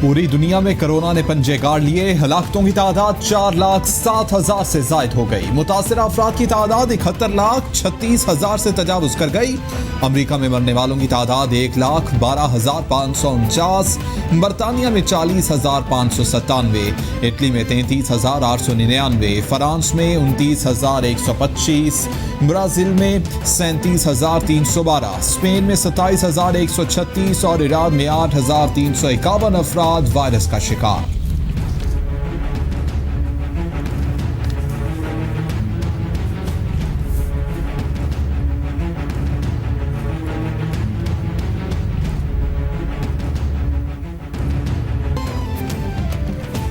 پوری دنیا میں کرونا نے پنجے گاڑ لیے، ہلاکتوں کی تعداد 4,07,000 سے زائد ہو گئی، متاثرہ افراد کی تعداد 71,36,000 سے تجاوز کر گئی۔ امریکہ میں مرنے والوں کی تعداد 1,12,549، برطانیہ میں 40,597، اٹلی میں 33,899، فرانس میں 29,125، برازیل میں 37,312، اسپین میں 27,136 اور ایران میں 8,351 افراد وائرس کا شکار۔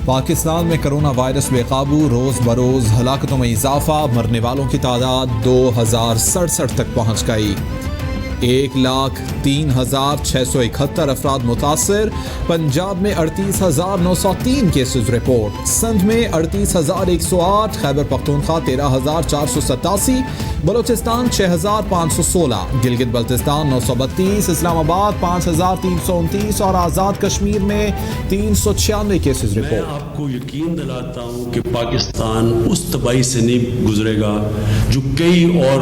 پاکستان میں کرونا وائرس بے قابو، روز بروز ہلاکتوں میں اضافہ، مرنے والوں کی تعداد 2,067 تک پہنچ گئی۔ 1,03,671 افراد متاثر، پنجاب میں 38,903 کیسز رپورٹ، سندھ میں 38,108، خیبر پختونخوا 13,487، بلوچستان 6,516، گلگت بلتستان 932، اسلام آباد 5,329 اور آزاد کشمیر میں 396 کیسز رپورٹ۔ میں آپ کو یقین دلاتا ہوں کہ پاکستان اس تباہی سے نہیں گزرے گا جو کئی اور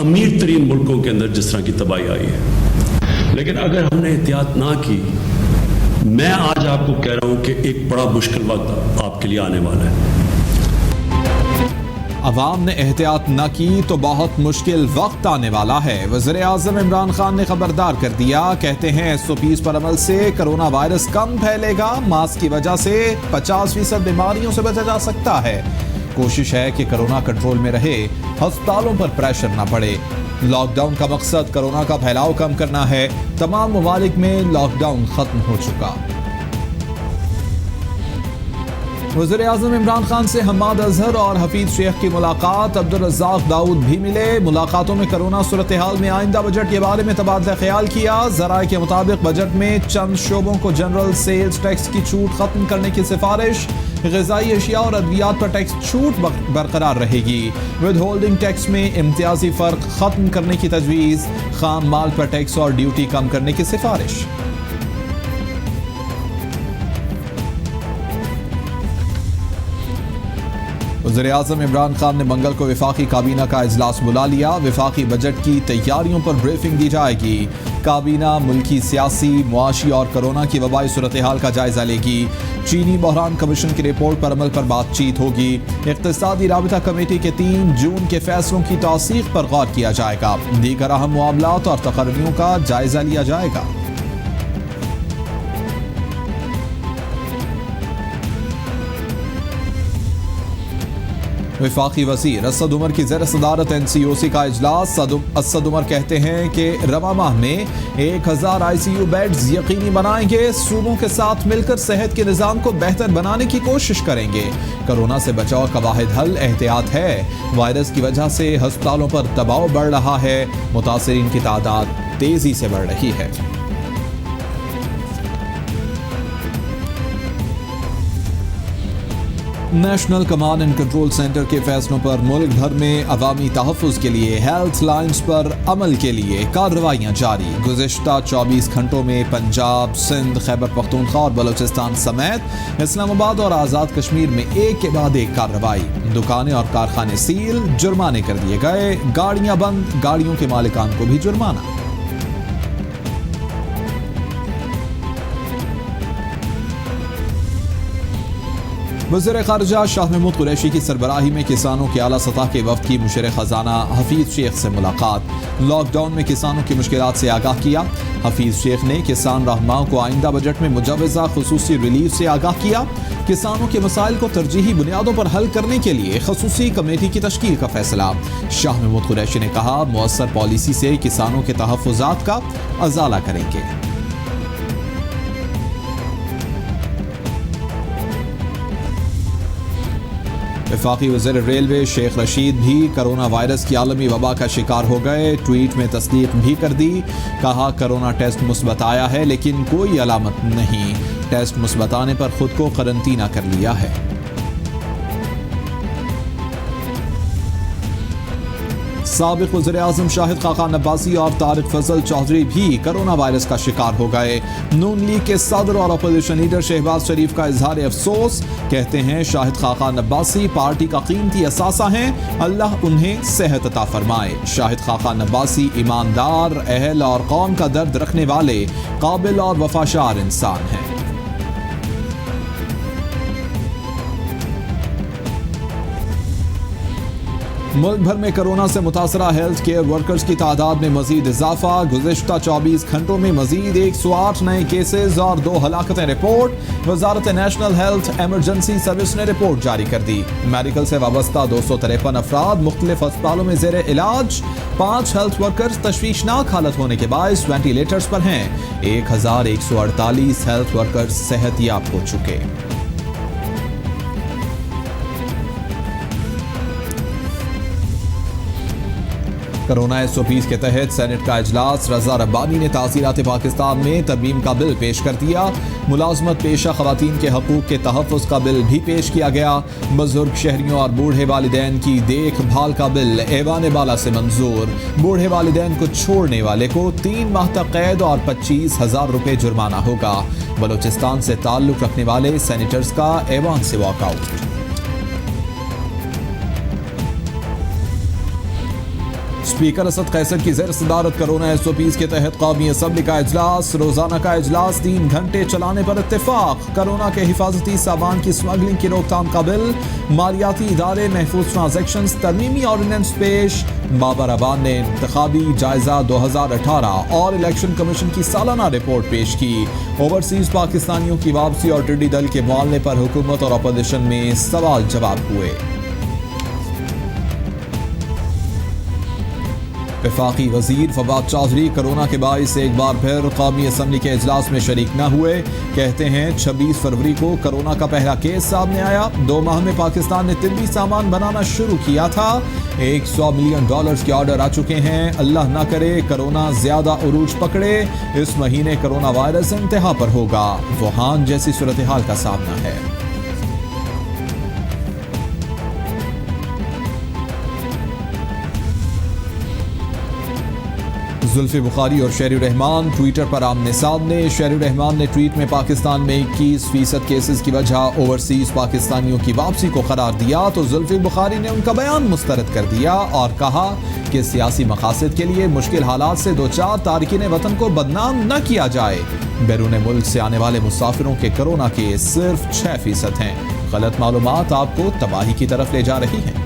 امیر ترین ملکوں کے اندر جس طرح کی تباہی آئی ہے، لیکن اگر ہم نے احتیاط نہ کی، میں آج آپ کو کہہ رہا ہوں کہ ایک بڑا مشکل وقت آپ کے لیے آنے والا ہے۔ عوام نے احتیاط نہ کی تو بہت مشکل وقت آنے والا ہے، وزیر اعظم عمران خان نے خبردار کر دیا، کہتے ہیں SOPs پر عمل سے کرونا وائرس کم پھیلے گا، ماسک کی وجہ سے 50% بیماریوں سے بچا جا سکتا ہے، کوشش ہے کہ کرونا کنٹرول میں رہے، ہسپتالوں پر پریشر نہ پڑے، لاک ڈاؤن کا مقصد کرونا کا پھیلاؤ کم کرنا ہے، تمام ممالک میں لاک ڈاؤن ختم ہو چکا۔ وزیر اعظم عمران خان سے حماد اظہر اور حفیظ شیخ کی ملاقات، عبدالرزاق داؤد بھی ملے، ملاقاتوں میں کرونا صورتحال میں آئندہ بجٹ کے بارے میں تبادلہ خیال کیا، ذرائع کے مطابق بجٹ میں چند شعبوں کو جنرل سیلز ٹیکس کی چھوٹ ختم کرنے کی سفارش، غذائی اشیاء اور ادویات پر ٹیکس چھوٹ برقرار رہے گی، ود ہولڈنگ ٹیکس میں امتیازی فرق ختم کرنے کی تجویز، خام مال پر ٹیکس اور ڈیوٹی کم کرنے کی سفارش۔ وزیر اعظم عمران خان نے منگل کو وفاقی کابینہ کا اجلاس بلا لیا، وفاقی بجٹ کی تیاریوں پر بریفنگ دی جائے گی، کابینہ ملکی سیاسی، معاشی اور کرونا کی وبائی صورتحال کا جائزہ لے گی، چینی بحران کمیشن کی رپورٹ پر عمل پر بات چیت ہوگی، اقتصادی رابطہ کمیٹی کے 3 جون کے فیصلوں کی توثیق پر غور کیا جائے گا، دیگر اہم معاملات اور تقرریوں کا جائزہ لیا جائے گا۔ وفاقی وزیر اسد عمر کی زیر صدارت NCOC کا اجلاس، اسد عمر کہتے ہیں کہ رواں ماہ میں 1,000 ICU بیڈز یقینی بنائیں گے، صوبوں کے ساتھ مل کر صحت کے نظام کو بہتر بنانے کی کوشش کریں گے، کرونا سے بچاؤ کا واحد حل احتیاط ہے، وائرس کی وجہ سے ہسپتالوں پر دباؤ بڑھ رہا ہے، متاثرین کی تعداد تیزی سے بڑھ رہی ہے۔ National command and control centre کے فیصلوں پر ملک بھر میں عوامی تحفظ کے لیے ہیلتھ لائنز پر عمل کے لیے کارروائیاں جاری، گزشتہ 24 گھنٹوں میں پنجاب، سندھ، خیبر پختونخوا اور بلوچستان سمیت اسلام آباد اور آزاد کشمیر میں ایک کے بعد ایک کارروائی، دکانیں اور کارخانے سیل، جرمانے کر دیے گئے، گاڑیاں بند، گاڑیوں کے مالکان کو بھی جرمانہ۔ وزیر خارجہ شاہ محمود قریشی کی سربراہی میں کسانوں کے اعلیٰ سطح کے وفد کی مشیر خزانہ حفیظ شیخ سے ملاقات، لاک ڈاؤن میں کسانوں کی مشکلات سے آگاہ کیا، حفیظ شیخ نے کسان رہنماؤں کو آئندہ بجٹ میں مجوزہ خصوصی ریلیف سے آگاہ کیا، کسانوں کے مسائل کو ترجیحی بنیادوں پر حل کرنے کے لیے خصوصی کمیٹی کی تشکیل کا فیصلہ، شاہ محمود قریشی نے کہا مؤثر پالیسی سے کسانوں کے تحفظات کا ازالہ کریں گے۔ وفاقی وزیر ریلوے شیخ رشید بھی کرونا وائرس کی عالمی وبا کا شکار ہو گئے، ٹویٹ میں تصدیق بھی کر دی، کہا کرونا ٹیسٹ مثبت آیا ہے لیکن کوئی علامت نہیں، ٹیسٹ مثبت آنے پر خود کو قرنطینہ کر لیا ہے۔ साबिक वज़ीर-ए-आज़म शाहिद खाकान अब्बासी और तारिक फजल चौधरी भी कोरोना वायरस का शिकार हो गए। नून लीग के सदर और अपोजिशन लीडर शहबाज शरीफ का इजहार अफसोस, कहते हैं शाहिद खाकान अब्बासी पार्टी का कीमती असासा हैं, अल्लाह उन्हें सेहत अता फरमाए। शाहिद खाकान अब्बासी ईमानदार, अहल और कौम का दर्द रखने वाले काबिल और वफादार इंसान हैं। मुल्क भर में कोरोना से मुतासरा हेल्थ केयर वर्कर्स की तादाद में मजीद इजाफा। गुज़िश्ता 24 घंटों में मजीद 108 नए केसेज और 2 हलाकतें रिपोर्ट। वजारत नेशनल हेल्थ एमरजेंसी सर्विस ने रिपोर्ट जारी कर दी। मेडिकल से वाबस्ता 253 अफराद मुख्तलिफ अस्पतालों में ज़ेर इलाज। 5 हेल्थ वर्कर्स तशवीशनाक हालत होने के बायस वेंटिलेटर्स पर हैं। 1148 हेल्थ वर्कर्स सेहतयाब हो चुके। कोरोना SOPs के तहत सेनेट का इजलास। रजा रब्बानी ने तासीरात पाकिस्तान में तरमीम का बिल पेश कर दिया। मुलाजमत पेशा खवातीन के हकूक के तहफ़्फ़ुज़ का बिल भी पेश किया गया। बुजुर्ग शहरियों और बूढ़े वालिदैन की देखभाल का बिल ऐवान बाला से मंजूर। बूढ़े वालिदैन को छोड़ने वाले को 3 माह तक कैद और 25,000 रुपये जुर्माना होगा। बलोचिस्तान से ताल्लुक़ रखने वाले सेनेटर्स का ऐवान से वॉकआउट। स्पीकर असद कैसर की ज़ेर सदारत कोरोना SOPs के तहत कौमी असम्बली का इजलास। रोजाना का इजलास 3 घंटे चलाने पर इत्तेफाक। कोरोना के हिफाजती सामान की स्मगलिंग की रोकथाम का बिल। मालियाती इदारे महफूज ट्रांजैक्शंस तरमीमी ऑर्डिनेंस पेश। बाबर अबान ने इंतखाबी जायजा 2018 और इलेक्शन कमीशन की सालाना रिपोर्ट पेश की। ओवरसीज पाकिस्तानियों की वापसी और टिड्डी दल के मुआलने पर हुकूमत और अपोजिशन में सवाल जवाब हुए। वफाकी वजीर फवाद चौधरी कोरोना के बाइस एक बार फिर कौमी असम्बली के इजलास में शरीक न हुए। कहते हैं 26 फरवरी को कोरोना का पहला केस सामने आया। 2 माह में पाकिस्तान ने तिब्बी सामान बनाना शुरू किया था। $100 मिलियन के ऑर्डर आ चुके हैं। अल्लाह न करे कोरोना ज्यादा उरूज पकड़े। इस महीने कोरोना वायरस इंतहा पर होगा। वुहान जैसी सूरत हाल का सामना है। जुल्फी बुखारी और शेर रहमान ट्विटर पर आमने सामने। शेर रहमान ने ट्वीट में पाकिस्तान में 21% केसेस की वजह ओवरसीज पाकिस्तानियों की वापसी को करार दिया, तो जुल्फी बुखारी ने उनका बयान मुस्तरद कर दिया और कहा कि सियासी मकासद के लिए मुश्किल हालात से 2-4 तारकीन वतन को बदनाम न किया जाए। बैरून मुल्क से आने वाले मुसाफिरों के कोरोना केस सिर्फ 6% हैं। गलत मालूमात आपको तबाही की तरफ ले जा रही हैं।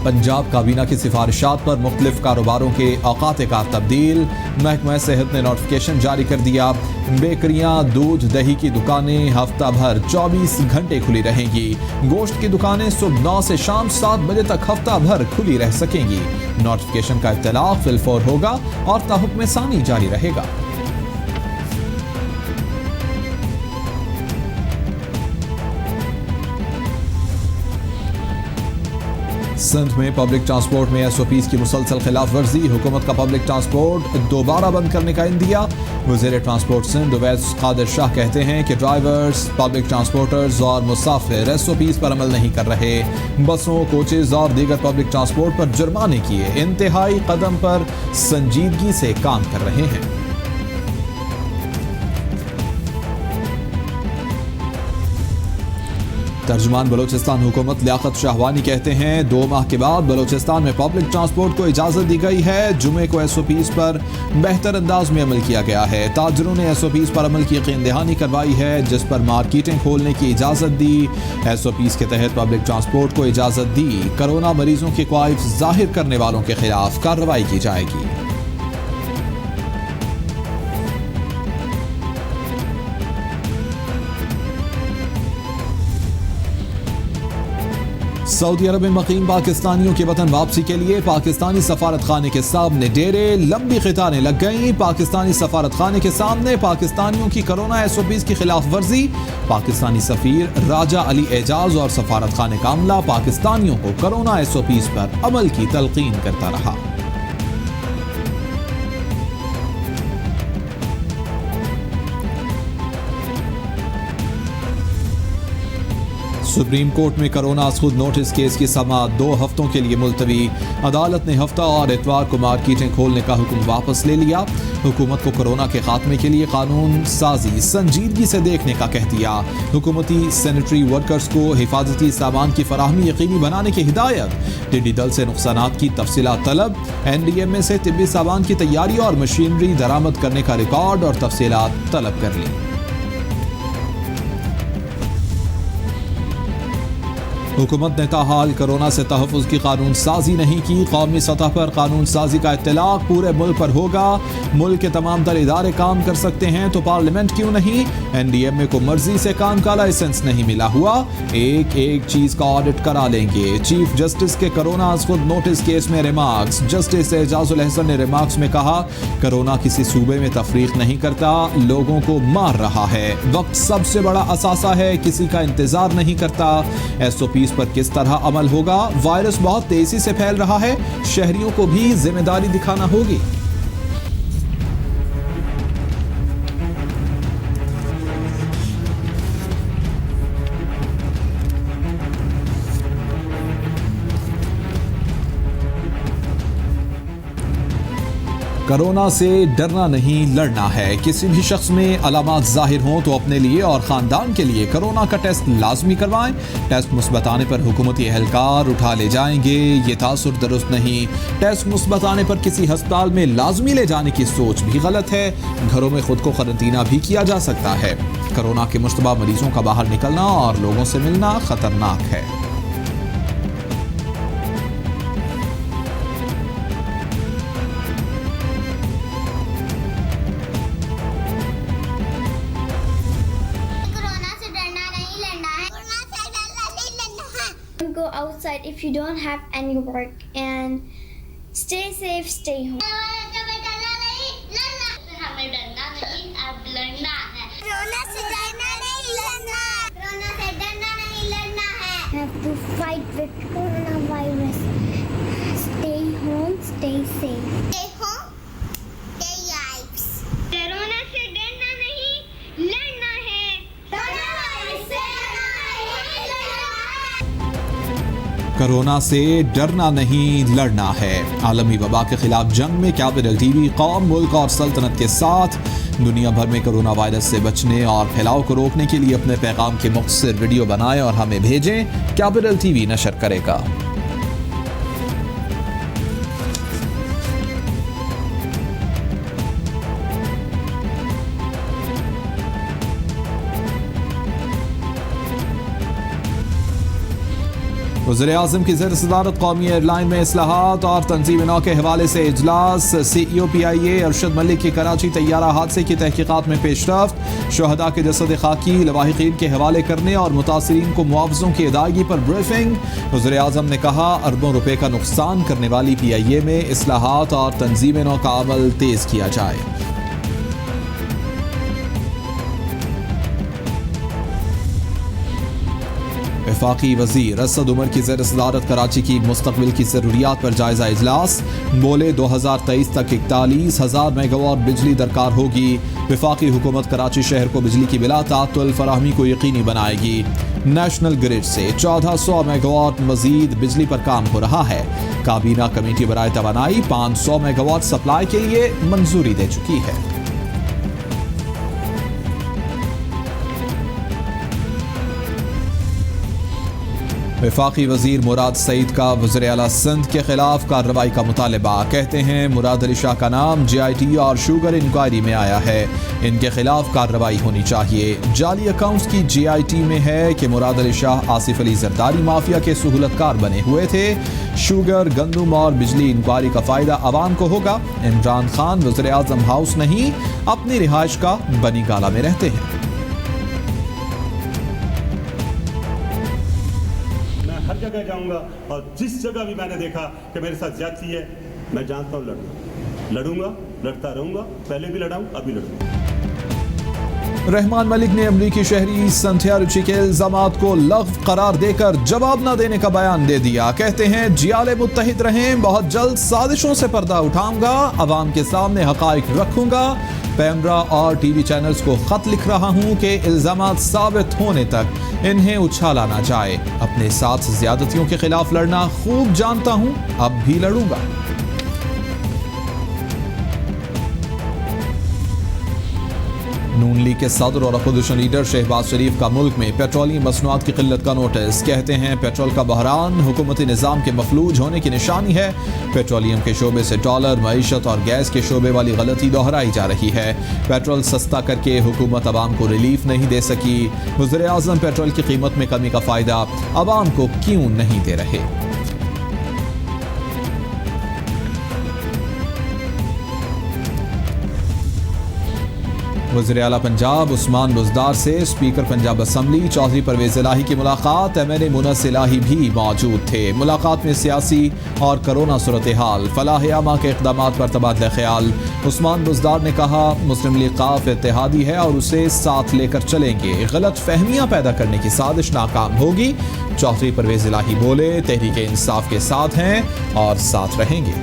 पंजाब काबीना की सिफारिशात पर मुख्तलिफ कारोबारों के औकात कार तब्दील। महकमा सेहत ने नोटिफिकेशन जारी कर दिया। बेकरियां, दूध, दही की दुकानें हफ्ता भर 24 घंटे खुली रहेंगी। गोश्त की दुकानें सुबह 9 से शाम 7 बजे तक हफ्ता भर खुली रह सकेंगी। नोटिफिकेशन का इत्तलाक फिलफौर होगा और ताहुक्म सानी जारी रहेगा। सिंध में पब्लिक ट्रांसपोर्ट में SOPs की मुसलसल खिलाफ वर्जी। हुकूमत का पब्लिक ट्रांसपोर्ट दोबारा बंद करने का इंदिया। वज़ीर ट्रांसपोर्ट सिंध उवैस कादिर शाह कहते हैं कि ड्राइवर्स, पब्लिक ट्रांसपोर्टर्स और मुसाफिर SOPs पर अमल नहीं कर रहे। बसों, कोचेज और दीगर पब्लिक ट्रांसपोर्ट पर जुर्माने किए इंतहाई कदम पर संजीदगी से काम कर रहे हैं। तर्जुमान बलोचिस्तान हुकूमत लियाकत शाहवानी कहते हैं 2 माह के बाद बलोचिस्तान में पब्लिक ट्रांसपोर्ट को इजाज़त दी गई है। जुमे को SOPs पर बेहतर अंदाज में अमल किया गया है। ताजरों ने SOPs पर अमल की यकीन दहानी करवाई है, जिस पर मार्केटें खोलने की इजाज़त दी। SOPs के तहत पब्लिक ट्रांसपोर्ट को इजाज़त दी। कोरोना मरीजों के ख्वाहिश जाहिर करने वालों के खिलाफ कार्रवाई की जाएगी। सऊदी अरब में मुकीम पाकिस्तानियों की वतन वापसी के लिए पाकिस्तानी सफारत खाने के सामने डेरे, लंबी कतारें लग गईं। पाकिस्तानी सफारत खाने के सामने पाकिस्तानियों की कोरोना SOPs की खिलाफ वर्जी। पाकिस्तानी सफीर राजा अली एजाज और सफारत खाने का अमला पाकिस्तानियों को कोरोना SOPs पर अमल की तलकीन करता रहा। सुप्रीम कोर्ट में कोरोना खुद नोटिस केस की समाअत 2 हफ्तों के लिए मुलतवी। अदालत ने हफ्ता और इतवार को मार्केटें खोलने का हुक्म वापस ले लिया। हुकूमत को कोरोना के खात्मे के लिए कानून साजी संजीदगी से देखने का कह दिया। हुकूमती सैनिटरी वर्कर्स को हिफाजती सामान की फराहमी यकीनी बनाने की हिदायत। टिड्डी दल से नुकसानात की तफसीलात तलब। NDMA से तिब्बी सामान की तैयारी और मशीनरी दरामद करने का रिकॉर्ड और तफसीलात तलब कर ली। हुकूमत ने ताहाल कोरोना से तहफ़्फ़ुज़ की कानून साजी नहीं की। कौमी सतह पर कानून साजी का इत्तलाक़ पूरे मुल्क पर होगा। मुल्क के तमाम तर इदारे काम कर सकते हैं तो पार्लियामेंट क्यों नहीं। NDMA को मर्जी से काम का लाइसेंस नहीं मिला हुआ, एक एक चीज़ का ऑडिट करा लेंगे। चीफ जस्टिस के कोरोना खुद नोटिस केस में रिमार्क्स। जस्टिस एजाजुल अहसन ने रिमार्क्स में कहा, कोरोना किसी सूबे में तफरीक नहीं करता, लोगों को मार रहा है। वक्त सबसे बड़ा असासा है, किसी का इंतजार नहीं करता। SOP पर किस तरह अमल होगा। वायरस बहुत तेजी से फैल रहा है, शहरियों को भी जिम्मेदारी दिखाना होगी। कोरोना से डरना नहीं, लड़ना है। किसी भी शख्स में अलामात जाहिर हों तो अपने लिए और ख़ानदान के लिए कोरोना का टेस्ट लाजमी करवाएं। टेस्ट मुस्बत आने पर हुकूमती एहलकार उठा ले जाएंगे, ये तासुर दुरुस्त नहीं। टेस्ट मुस्बत आने पर किसी हस्पताल में लाजमी ले जाने की सोच भी गलत है। घरों में खुद को क्वारंटीना भी किया जा सकता है। कोरोना के मुश्तबा मरीजों का बाहर निकलना और लोगों से मिलना खतरनाक है। Go outside if you don't have any work, and stay safe, stay home. हमें डरना नहीं, अब लड़ना है। कोरोना से डरना नहीं, लड़ना। कोरोना से डरना नहीं, लड़ना है। Have to fight with coronavirus. Stay home, stay safe. Stay home, stay lives. Corona से डरना नहीं, लड़ना है। कोरोना से डरना नहीं, लड़ना है। कोरोना से डरना नहीं, लड़ना है। आलमी वबा के खिलाफ जंग में कैपिटल TV कौम, मुल्क और सल्तनत के साथ दुनिया भर में कोरोना वायरस से बचने और फैलाव को रोकने के लिए अपने पैगाम के मुख्तसर वीडियो बनाएं और हमें भेजें। कैपिटल TV नशर करेगा। वज़ीर-ए-आज़म की ज़ेर सदारत कौमी एयरलाइन में इस्लाहात और तंजीम नौ के हवाले से इजलास। CEO PIA अरशद मलिक की कराची तैयारा हादसे की तहकीकात में पेशरफ्त। शुहदा के जसद खाकी लवाहिकीन के हवाले करने और मुतासरीन को मुआवज़ों की अदायगी पर ब्रीफिंग। वज़ीर-ए-आज़म ने कहा, अरबों रुपए का नुकसान करने वाली PIA में इस्लाहात और तंजीम नौ का अमल तेज़ किया जाए। वफाकी वज़ीर असद उमर की ज़ेर सदारत कराची की मुस्तक़बिल की ज़रूरियात पर जायज़ा इजलास। बोले 2023 तक 41,000 मेगावाट बिजली दरकार होगी। वफाकी हुकूमत कराची शहर को बिजली की बिला तातुल फराहमी को यकीनी बनाएगी। नेशनल ग्रिड से 1400 मेगावाट मजीद बिजली पर काम हो रहा है। काबीना कमेटी बराए तवानाई 500 मेगावाट सप्लाई के लिए मंजूरी दे चुकी है। वफाकी वज़ीर मुराद सईद का वज़ीर आला सिंध के खिलाफ कार्रवाई का मुतालबा। कहते हैं मुराद अली शाह का नाम JIT और शुगर इंक्वायरी में आया है, इनके खिलाफ कार्रवाई होनी चाहिए। जाली अकाउंट्स की JIT में है कि मुराद अली शाह आसिफ अली जरदारी माफिया के सहूलतकार बने हुए थे। शुगर, गंदम और बिजली इंक्वायरी का फ़ायदा आवाम को होगा। इमरान खान वज़ीर आज़म हाउस नहीं, अपनी रिहाइश का बनी गाला में रहते हैं। हर जगह जाऊंगा और जिस जगह भी मैंने देखा कि मेरे साथ ज्यादती है, मैं जानता हूँ लड़ूंगा, लड़ता रहूंगा। पहले भी लड़ा हूँ, अभी लड़ूंगा। रहमान मलिक ने अमरीकी शहरी संध्या रुचि के इल्जामात को लग़्व करार देकर जवाब न देने का बयान दे दिया। कहते हैं जियाले मुत्तहिद रहें, बहुत जल्द साजिशों से पर्दा उठाऊंगा, अवाम के सामने हक़ाइक़ रखूंगा। पैमरा और टीवी चैनल्स को खत लिख रहा हूं कि इल्जामात साबित होने तक इन्हें उछाला ना जाए। अपने साथ ज्यादतियों के खिलाफ लड़ना खूब जानता हूं, अब भी लड़ूंगा। नून लीग के सदर और अपोजिशन लीडर शहबाज शरीफ का मुल्क में पेट्रोलियम मसनूआत की किल्लत का नोटिस। कहते हैं पेट्रोल का बहरान हुकूमती निज़ाम के मफलूज होने की निशानी है। पेट्रोलियम के शोबे से डॉलर, मईशत और गैस के शोबे वाली गलती दोहराई जा रही है। पेट्रोल सस्ता करके हुकूमत अवाम को रिलीफ नहीं दे सकी। वज़ीर आज़म पेट्रोल की कीमत में कमी का फ़ायदा अवाम को क्यों नहीं दे रहे? वज़ीर आला पंजाब उस्मान बुज़दार से स्पीकर पंजाब असम्बली चौधरी परवेज़ इलाही की मुलाकात। MNA मुनस इलाही भी मौजूद थे। मुलाकात में सियासी और कोरोना सूरत हाल, फलाह आमा के इक़दामात पर तबादला ख्याल। उस्मान बुज़दार ने कहा मुस्लिम लीग काफ इत्तेहादी है और उसे साथ लेकर चलेंगे। गलत फहमियाँ पैदा करने की साजिश नाकाम होगी। चौधरी परवेज़ इलाही बोले तहरीक इंसाफ के साथ हैं और साथ रहेंगे।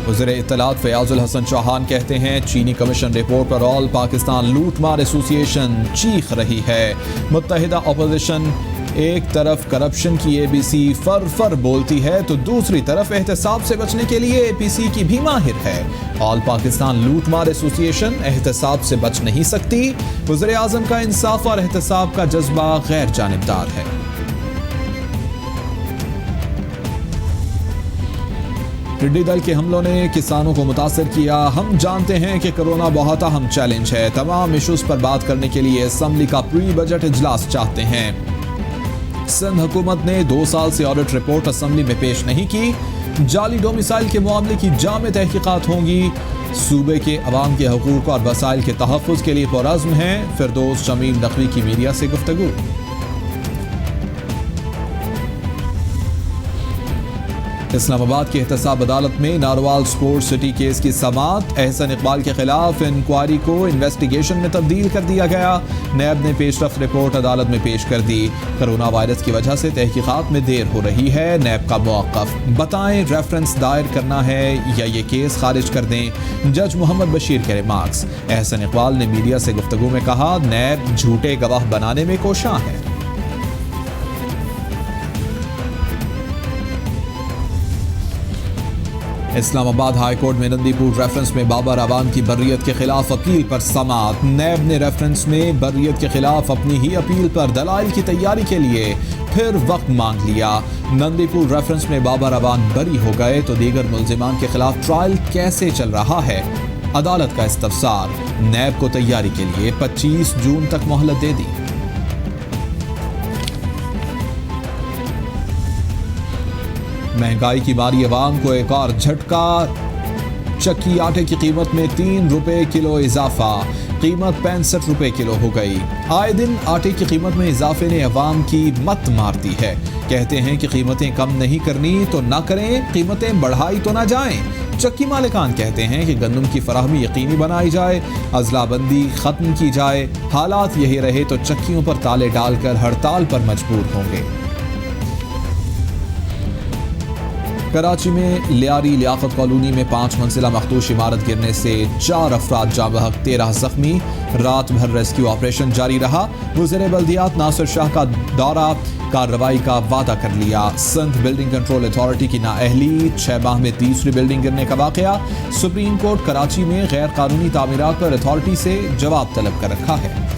वज़ीर इत्तलात फयाजुल हसन चौहान कहते हैं चीनी कमीशन रिपोर्ट पर ऑल पाकिस्तान लूटमार एसोसिएशन चीख रही है। मुत्तहिदा अपोजिशन एक तरफ करप्शन की ABC फर बोलती है तो दूसरी तरफ एहतसाब से बचने के लिए APC की भी माहिर है। ऑल पाकिस्तान लूटमार एसोसिएशन एहतसाब से बच नहीं सकती। वज़ीर आज़म का इंसाफ और एहतसाब का जज्बा गैर जानिबदार है। टिड्डी दल के हमलों ने किसानों को मुतासर किया। हम जानते हैं कि कोरोना बहुत अहम चैलेंज है। तमाम इशूज पर बात करने के लिए असम्बली का प्री बजट इजलास चाहते हैं। सिंध हुकूमत ने 2 साल से ऑडिट रिपोर्ट असम्बली में पेश नहीं की। जाली डोमिसाइल के मामले की जामे तहकीकात होंगी। सूबे के अवाम के हकूक और वसाइल के तहफ़्फ़ुज़ के लिए पुरअज़्म हैं। फिरदौस शमीम नकवी की मीडिया से गुफ्तगू। इस्लामाबाद की एहतसाब अदालत में नारवाल स्पोर्ट्स सिटी केस की समाअत। एहसन इकबाल के खिलाफ इंक्वायरी को इन्वेस्टिगेशन में तब्दील कर दिया गया। नैब ने पेशरफ रिपोर्ट अदालत में पेश कर दी। कोरोना वायरस की वजह से तहकीकात में देर हो रही है। नैब का मौक़िफ़ बताएं, रेफरेंस दायर करना है या ये केस खारिज कर दें। जज मोहम्मद बशीर के रिमार्क्स। एहसन इकबाल ने मीडिया से गुफ्तगू में कहा नैब झूठे गवाह बनाने में कोशां है। इस्लामाबाद हाई कोर्ट में नंदीपुर रेफरेंस में बाबर अवान की बर्रियत के खिलाफ अपील पर समाअत। नैब ने रेफरेंस में बर्रियत के खिलाफ अपनी ही अपील पर दलाइल की तैयारी के लिए फिर वक्त मांग लिया। नंदीपुर रेफरेंस में बाबर अवान बरी हो गए तो दीगर मुल्जिमान के खिलाफ ट्रायल कैसे चल रहा है? अदालत का इस्तफसार। नैब को तैयारी के लिए 25 जून तक मोहलत दे दी। महंगाई की मारी अवाम को एक और झटका। चक्की आटे की कीमत में 3 रुपए किलो इजाफा। कीमत 65 रुपए किलो हो गई। आए दिन आटे की कीमत में इजाफे ने अवाम की मत मारती है। कहते हैं कि कीमतें कम नहीं करनी तो ना करें, कीमतें बढ़ाई तो ना जाएं। चक्की मालिकान कहते हैं कि गंदम की फराहमी यकीनी बनाई जाए, अजलाबंदी खत्म की जाए। हालात यही रहे तो चक्कियों पर ताले डालकर हड़ताल पर मजबूर होंगे। कराची में लियारी लियाकत कॉलोनी में 5 मंजिला मखदूश इमारत गिरने से 4 अफराद जाँ बहक, 13 जख्मी। रात भर रेस्क्यू ऑपरेशन जारी रहा। वज़ीर बल्दियात नासिर शाह का दौरा, कार्रवाई का वादा कर लिया। सिंध बिल्डिंग कंट्रोल अथॉरिटी की नाअहली, 6 माह में तीसरी बिल्डिंग गिरने का वाक़या। सुप्रीम कोर्ट कराची में गैर कानूनी तामीरात पर अथॉरिटी से जवाब तलब कर रखा है।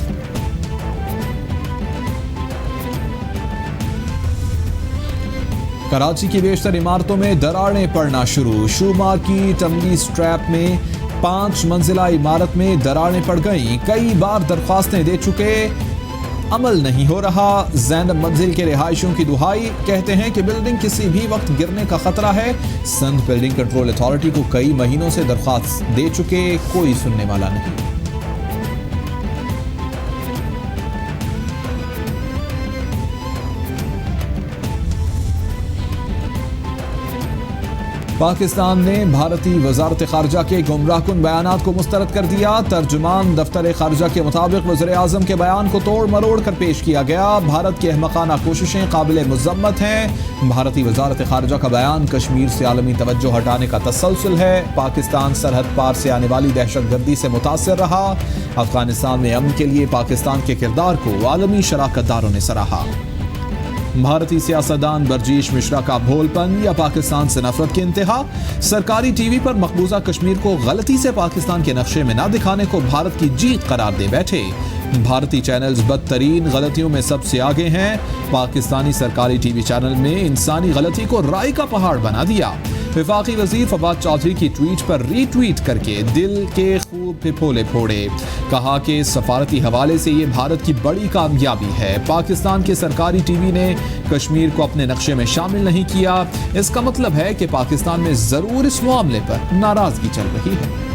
कराची की बेशतर इमारतों में दरारें पड़ना शुरू। शू मार्केट अमली स्ट्रैप में 5 मंजिला इमारत में दरारें पड़ गईं। कई बार दरख्वास्तें दे चुके, अमल नहीं हो रहा। ज़ैनब मंजिल के रिहायशियों की दुहाई, कहते हैं कि बिल्डिंग किसी भी वक्त गिरने का खतरा है। सिंध बिल्डिंग कंट्रोल अथॉरिटी को कई महीनों से दरख्वास्त दे चुके, कोई सुनने वाला नहीं। پاکستان نے بھارتی وزارت خارجہ کے گمراہ کن بیانات کو مسترد کر دیا. ترجمان دفتر خارجہ کے مطابق وزیر اعظم کے بیان کو توڑ مروڑ کر پیش کیا گیا. بھارت کی احمقانہ کوششیں قابل مذمت ہیں. بھارتی وزارت خارجہ کا بیان کشمیر سے عالمی توجہ ہٹانے کا تسلسل ہے. پاکستان سرحد پار سے آنے والی دہشت گردی سے متاثر رہا. افغانستان میں امن کے لیے پاکستان کے کردار کو عالمی شراکت داروں نے سراہا. بھارتی سیاستدان برجیش مشرا کا بھول پن یا پاکستان سے نفرت کی انتہا. سرکاری ٹی وی پر مقبوضہ کشمیر کو غلطی سے پاکستان کے نقشے میں نہ دکھانے کو بھارت کی جیت قرار دے بیٹھے. بھارتی چینلز بدترین غلطیوں میں سب سے آگے ہیں. پاکستانی سرکاری ٹی وی چینل میں انسانی غلطی کو رائی کا پہاڑ بنا دیا. وفاقی وزیر فواد چودھری کی ٹویٹ پر ری ٹویٹ کر کے دل کے خوب پھپھولے پھوڑے. کہا کہ سفارتی حوالے سے یہ بھارت کی بڑی کامیابی ہے. پاکستان کے سرکاری ٹی وی نے کشمیر کو اپنے نقشے میں شامل نہیں کیا. اس کا مطلب ہے کہ پاکستان میں ضرور اس معاملے پر ناراضگی چل رہی ہے.